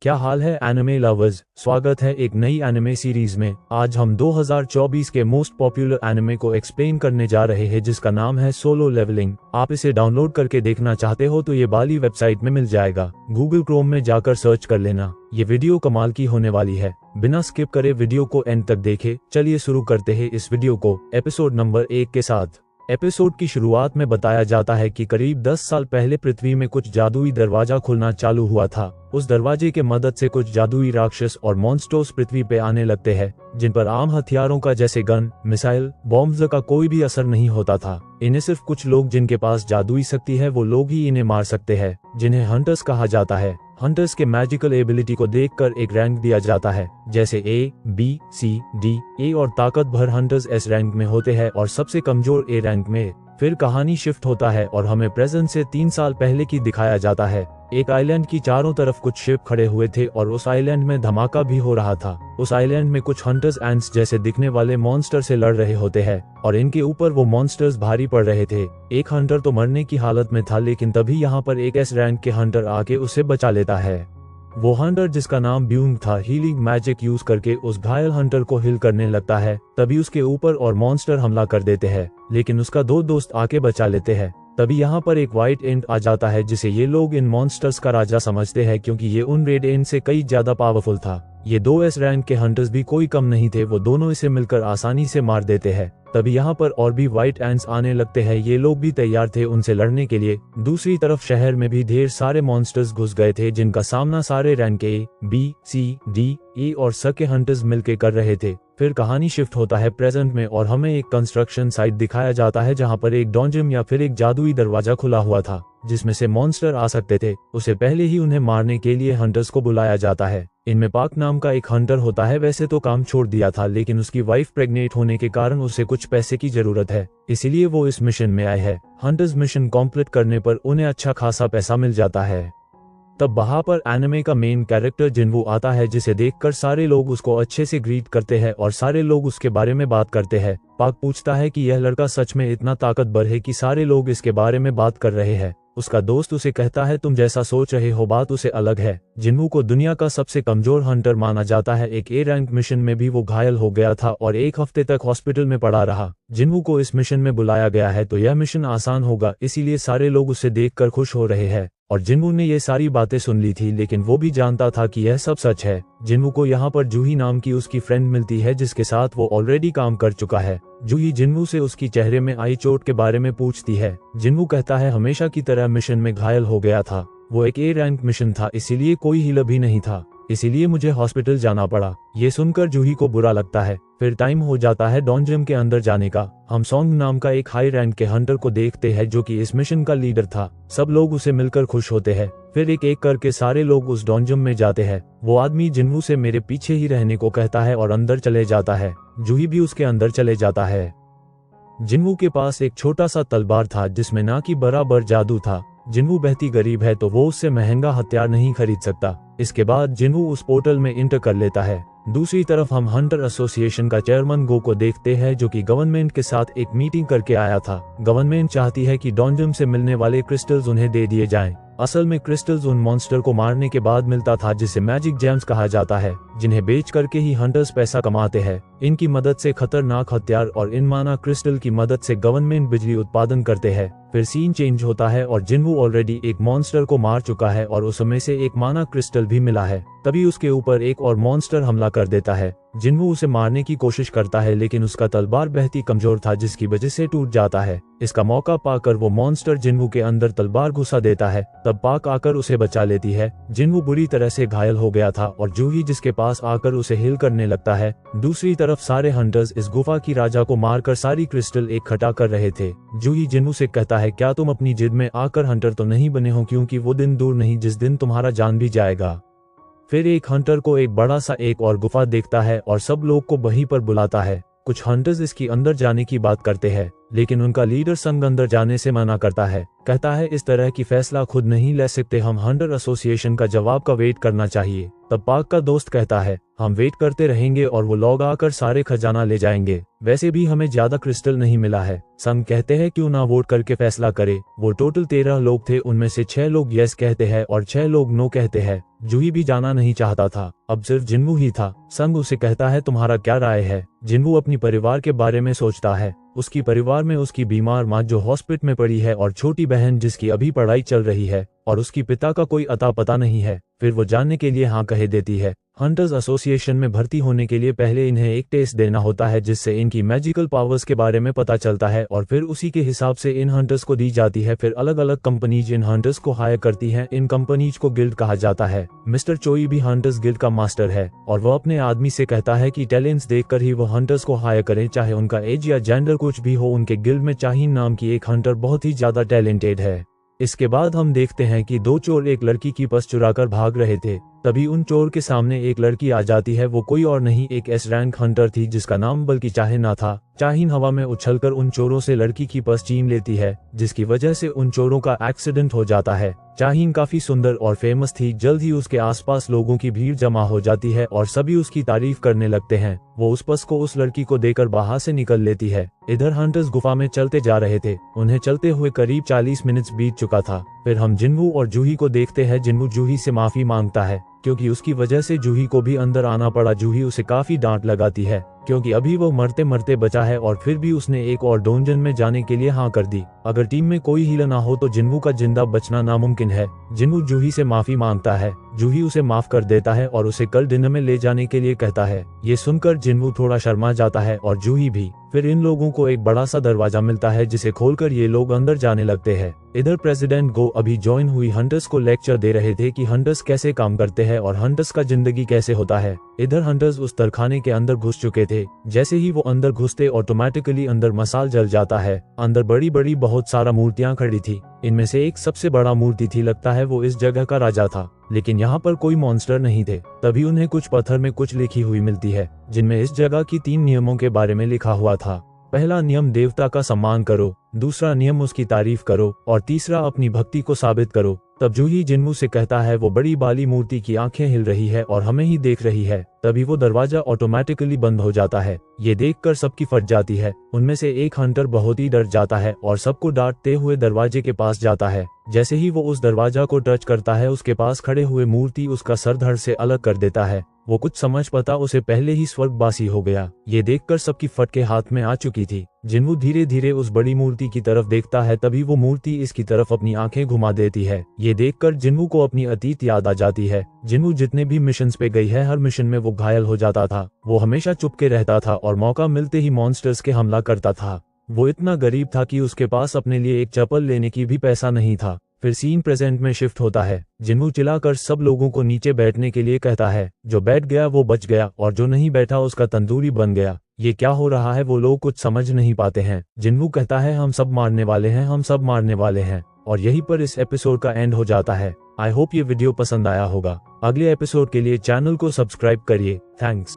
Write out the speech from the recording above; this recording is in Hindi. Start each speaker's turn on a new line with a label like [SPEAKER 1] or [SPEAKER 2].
[SPEAKER 1] क्या हाल है एनिमे लवर्स, स्वागत है एक नई एनिमे सीरीज में। आज हम 2024 के मोस्ट पॉपुलर एनिमे को एक्सप्लेन करने जा रहे हैं जिसका नाम है सोलो लेवलिंग। आप इसे डाउनलोड करके देखना चाहते हो तो ये बाली वेबसाइट में मिल जाएगा, गूगल क्रोम में जाकर सर्च कर लेना। ये वीडियो कमाल की होने वाली है, बिना स्किप करे वीडियो को एंड तक देखे। चलिए शुरू करते हैं इस वीडियो को एपिसोड नंबर 1 के साथ। एपिसोड की शुरुआत में बताया जाता है कि करीब 10 साल पहले पृथ्वी में कुछ जादुई दरवाजा खुलना चालू हुआ था। उस दरवाजे के मदद से कुछ जादुई राक्षस और मॉन्स्टर्स पृथ्वी पे आने लगते हैं, जिन पर आम हथियारों का जैसे गन, मिसाइल, बॉम्ब्स का कोई भी असर नहीं होता था। इन्हें सिर्फ कुछ लोग जिनके पास जादुई शक्ति है वो लोग ही इन्हें मार सकते हैं, जिन्हें हंटर्स कहा जाता है। हंटर्स के मैजिकल एबिलिटी को देखकर एक रैंक दिया जाता है, जैसे ए, बी, सी, डी। ए और ताकत भर हंटर्स एस रैंक में होते हैं और सबसे कमजोर ए रैंक में। फिर कहानी शिफ्ट होता है और हमें प्रेजेंट से 3 साल पहले की दिखाया जाता है। एक आइलैंड की चारों तरफ कुछ शिप खड़े हुए थे और उस आइलैंड में धमाका भी हो रहा था। उस आइलैंड में कुछ हंटर्स एंट्स जैसे दिखने वाले मॉन्स्टर से लड़ रहे होते हैं और इनके ऊपर वो मॉन्स्टर्स भारी पड़ रहे थे। एक हंटर तो मरने की हालत में था, लेकिन तभी यहाँ पर एक एस रैंक के हंटर आके उसे बचा लेता है। वो हंटर जिसका नाम ब्यूंग था, हीलिंग मैजिक यूज करके उस घायल हंटर को हिल करने लगता है। तभी उसके ऊपर और मॉन्स्टर हमला कर देते हैं, लेकिन उसका 2 दोस्त आके बचा लेते हैं। तभी यहाँ पर एक व्हाइट एंट आ जाता है जिसे ये लोग इन मॉन्स्टर्स का राजा समझते हैं, क्योंकि ये उन रेड एंट से कई ज्यादा पावरफुल था। ये 2 एस रैंक के हंटर्स भी कोई कम नहीं थे, वो दोनों इसे मिलकर आसानी से मार देते हैं। तभी यहाँ पर और भी व्हाइट एंट्स आने लगते हैं, ये लोग भी तैयार थे उनसे लड़ने के लिए। दूसरी तरफ शहर में भी ढेर सारे मॉन्स्टर्स घुस गए थे, जिनका सामना सारे rank A, B, C, D, A और स के हंटर्स मिलके कर रहे थे। फिर कहानी शिफ्ट होता है प्रेजेंट में और हमें एक कंस्ट्रक्शन साइट दिखाया जाता है जहाँ पर एक डॉन्जम या फिर एक जादुई दरवाजा खुला हुआ था, जिसमें से मॉन्स्टर आ सकते थे। उसे पहले ही उन्हें मारने के लिए हंटर्स को बुलाया जाता है। इनमें पाक नाम का एक हंटर होता है, वैसे तो काम छोड़ दिया था, लेकिन उसकी वाइफ प्रेग्नेंट होने के कारण उसे कुछ पैसे की जरूरत है, इसीलिए वो इस मिशन में आए हैं। हंटर्स मिशन कंप्लीट करने पर उन्हें अच्छा खासा पैसा मिल जाता है। तब वहाँ पर एनिमे का मेन कैरेक्टर जिन्वू आता है, जिसे देखकर सारे लोग उसको अच्छे से ग्रीट करते हैं और सारे लोग उसके बारे में बात करते हैं। पाक पूछता है कि यह लड़का सच में इतना ताकतवर है कि सारे लोग इसके बारे में बात कर रहे हैं। उसका दोस्त उसे कहता है तुम जैसा सोच रहे हो बात उसे अलग है। जिन्वू को दुनिया का सबसे कमजोर हंटर माना जाता है। एक ए रैंक मिशन में भी वो घायल हो गया था और 1 हफ्ते तक हॉस्पिटल में पड़ा रहा। जिन्वू को इस मिशन में बुलाया गया है तो यह मिशन आसान होगा, इसीलिए सारे लोग उसे देखकर खुश हो रहे हैं। और जिन्वू ने ये सारी बातें सुन ली थी, लेकिन वो भी जानता था कि यह सब सच है। जिन्वू को यहाँ पर जूही नाम की उसकी फ्रेंड मिलती है, जिसके साथ वो ऑलरेडी काम कर चुका है। जूही जिन्वू से उसकी चेहरे में आई चोट के बारे में पूछती है। जिन्वू कहता है हमेशा की तरह मिशन में घायल हो गया था, वो एक ए रैंक मिशन था, इसीलिए कोई हीलर भी नहीं था, इसीलिए मुझे हॉस्पिटल जाना पड़ा। ये सुनकर जूही को बुरा लगता है। फिर टाइम हो जाता है डॉन्जम के अंदर जाने का। हम सॉन्ग नाम का एक हाई रैंक के हंटर को देखते हैं जो कि इस मिशन का लीडर था। सब लोग उसे मिलकर खुश होते हैं। फिर एक एक करके सारे लोग उस डॉन्जम में जाते हैं। वो आदमी जिन्वू से मेरे पीछे ही रहने को कहता है और अंदर चले जाता है। जूही भी उसके अंदर चले जाता है। जिन्वू के पास एक छोटा सा तलवार था जिसमें ना कि बराबर जादू था। जिन्वू बेहती गरीब है तो वो उससे महंगा हथियार नहीं खरीद सकता। इसके बाद जिन्वू उस पोर्टल में इंटर कर लेता है। दूसरी तरफ हम हंटर एसोसिएशन का चेयरमैन गो को देखते हैं, जो कि गवर्नमेंट के साथ एक मीटिंग करके आया था। गवर्नमेंट चाहती है कि डॉन्जम से मिलने वाले क्रिस्टल्स उन्हें दे दिए जाएं। असल में क्रिस्टल्स उन मॉन्स्टर को मारने के बाद मिलता था, जिसे मैजिक जेम्स कहा जाता है, जिन्हें बेच करके ही हंटर्स पैसा कमाते हैं। इनकी मदद से खतरनाक हथियार और इन माना क्रिस्टल की मदद से गवर्नमेंट बिजली उत्पादन करते हैं। फिर सीन चेंज होता है और जिन्वू ऑलरेडी एक मॉन्स्टर को मार चुका है और उसमें से एक माना क्रिस्टल भी मिला है। तभी उसके ऊपर एक और मॉन्स्टर हमला कर देता है। जिन्वू उसे मारने की कोशिश करता है, लेकिन उसका तलवार बेहद ही कमजोर था, जिसकी वजह से टूट जाता है। इसका मौका पाकर वो मॉन्स्टर जिन्वू के अंदर तलवार घुसा देता है। तब पाक आकर उसे बचा लेती है। जिन्वू बुरी तरह से घायल हो गया था और जूही जिसके पास आकर उसे हिल करने लगता है। दूसरी तरफ सारे हंटर्स इस गुफा की राजा को मारकर सारी क्रिस्टल इकट्ठा कर रहे थे। जूही जिन्वू से कहता है क्या तुम अपनी जिद में आकर हंटर तो नहीं बने हो, क्योंकि वो दिन दूर नहीं जिस दिन तुम्हारा जान भी जाएगा। फिर एक हंटर को एक बड़ा सा एक और गुफा देखता है और सब लोग को वहीं पर बुलाता है। कुछ हंटर्स इसकी अंदर जाने की बात करते हैं, लेकिन उनका लीडर संग अंदर जाने से मना करता है। कहता है इस तरह की फैसला खुद नहीं ले सकते, हम हंटर एसोसिएशन का जवाब का वेट करना चाहिए। तब पार्क का दोस्त कहता है हम वेट करते रहेंगे और वो लोग आकर सारे खजाना ले जाएंगे। वैसे भी हमें ज्यादा क्रिस्टल नहीं मिला है। संग कहते हैं क्यों ना वोट करके फैसला करे। वो टोटल 13 लोग थे, उनमें से 6 लोग यस कहते हैं और 6 लोग नो कहते हैं। जूही भी जाना नहीं चाहता था, अब सिर्फ जिन्वू ही था। संग उसे कहता है तुम्हारा क्या राय है। जिन्वू अपनी परिवार के बारे में सोचता है। उसकी परिवार में उसकी बीमार माँ जो हॉस्पिटल में पड़ी है और छोटी बहन जिसकी अभी पढ़ाई चल रही है और उसकी पिता का कोई अता पता नहीं है। फिर वो जानने के लिए हाँ कह देती है। हंटर्स एसोसिएशन में भर्ती होने के लिए पहले इन्हें एक टेस्ट देना होता है जिससे इनकी मैजिकल पावर्स के बारे में पता चलता है और फिर उसी के हिसाब से इन हंटर्स को दी जाती है। फिर अलग अलग कंपनीज इन हंटर्स को हायर करती हैं। इन कंपनीज को गिल्ड कहा जाता है। मिस्टर चोई भी हंटर्स गिल्ड का मास्टर है और वो अपने आदमी से कहता है कि टैलेंट्स देखकर ही वो हंटर्स को हायर करें, चाहे उनका एज या जेंडर कुछ भी हो। उनके गिल्ड में चाहीन नाम की एक हंटर बहुत ही ज्यादा टैलेंटेड है। इसके बाद हम देखते हैं कि 2 चोर एक लड़की की पर्स चुराकर भाग रहे थे। तभी उन चोर के सामने एक लड़की आ जाती है। वो कोई और नहीं एक एस रैंक हंटर थी जिसका नाम बल्कि चाहे ना था। चाहीन हवा में उछलकर उन चोरों से लड़की की पर्स छीन लेती है जिसकी वजह से उन चोरों का एक्सीडेंट हो जाता है। चाहीन काफी सुंदर और फेमस थी। जल्द ही उसके आसपास लोगों की भीड़ जमा हो जाती है और सभी उसकी तारीफ करने लगते हैं। वो उस पर्स को उस लड़की को देकर बाहर से निकल लेती है। इधर हंटर्स गुफा में चलते जा रहे थे। उन्हें चलते हुए करीब 40 मिनट बीत चुका था। फिर हम जिन्वू और जूही को देखते हैं। जिन्वू जूही से माफी मांगता है क्योंकि उसकी वजह से जूही को भी अंदर आना पड़ा। जूही उसे काफी डांट लगाती है क्योंकि अभी वो मरते मरते बचा है और फिर भी उसने एक और डोंजन में जाने के लिए हाँ कर दी। अगर टीम में कोई हीलर ना हो तो जिन्वू का जिंदा बचना नामुमकिन है। जिन्वू जूही से माफी मांगता है। जूही उसे माफ कर देता है और उसे कल डिनर में ले जाने के लिए कहता है। ये सुनकर जिन्वू थोड़ा शर्मा जाता है और जूही भी। फिर इन लोगों को एक बड़ा सा दरवाजा मिलता है जिसे खोलकर ये लोग अंदर जाने लगते हैं। इधर प्रेसिडेंट गो अभी ज्वाइन हुई हंटर्स को लेक्चर दे रहे थे कि हंटर्स कैसे काम करते हैं और हंटर्स का जिंदगी कैसे होता है। इधर हंटर्स उस तरखाने के अंदर घुस चुके थे। जैसे ही वो अंदर घुसते ऑटोमेटिकली अंदर मसाल जल जाता है। अंदर बड़ी बड़ी बहुत सारा मूर्तियां खड़ी थी। इनमें से एक सबसे बड़ा मूर्ति थी, लगता है वो इस जगह का राजा था। लेकिन यहाँ पर कोई मॉन्स्टर नहीं थे। तभी उन्हें कुछ पत्थर में कुछ लिखी हुई मिलती है जिनमें इस जगह की 3 नियमों के बारे में लिखा हुआ था। पहला नियम देवता का सम्मान करो, दूसरा नियम उसकी तारीफ करो और तीसरा अपनी भक्ति को साबित करो। तब जूही जिन्वू से कहता है वो बड़ी बाली मूर्ति की आंखें हिल रही है और हमें ही देख रही है। तभी वो दरवाजा ऑटोमेटिकली बंद हो जाता है। ये देखकर सबकी फट जाती है। उनमें से एक हंटर बहुत ही डर जाता है और सबको डांटते हुए दरवाजे के पास जाता है। जैसे ही वो उस दरवाजा को टच करता है उसके पास खड़े हुए मूर्ति उसका सर धड़ से अलग कर देता है। वो कुछ समझ पाता उसे पहले ही स्वर्गवासी हो गया। ये देखकर सबकी फटके हाथ में आ चुकी थी। जिन्वू धीरे धीरे उस बड़ी मूर्ति की तरफ देखता है। तभी वो मूर्ति इसकी तरफ अपनी आंखें घुमा देती है। ये देखकर जिन्वू को अपनी अतीत याद आ जाती है। जिन्वू जितने भी मिशंस पे गई है हर मिशन में वो घायल हो जाता था। वो हमेशा चुपके रहता था और मौका मिलते ही मॉन्स्टर्स के हमला करता था। वो इतना गरीब था कि उसके पास अपने लिए एक चप्पल लेने की भी पैसा नहीं था। फिर सीन प्रेजेंट में शिफ्ट होता है। जिन्वू चिल्लाकर सब लोगों को नीचे बैठने के लिए कहता है। जो बैठ गया वो बच गया और जो नहीं बैठा उसका तंदूरी बन गया। ये क्या हो रहा है वो लोग कुछ समझ नहीं पाते हैं। जिन्वू कहता है हम सब मारने वाले हैं, हम सब मारने वाले हैं। और यहीं पर इस एपिसोड का एंड हो जाता है। आई होप ये वीडियो पसंद आया होगा। अगले एपिसोड के लिए चैनल को सब्सक्राइब करिए। थैंक्स।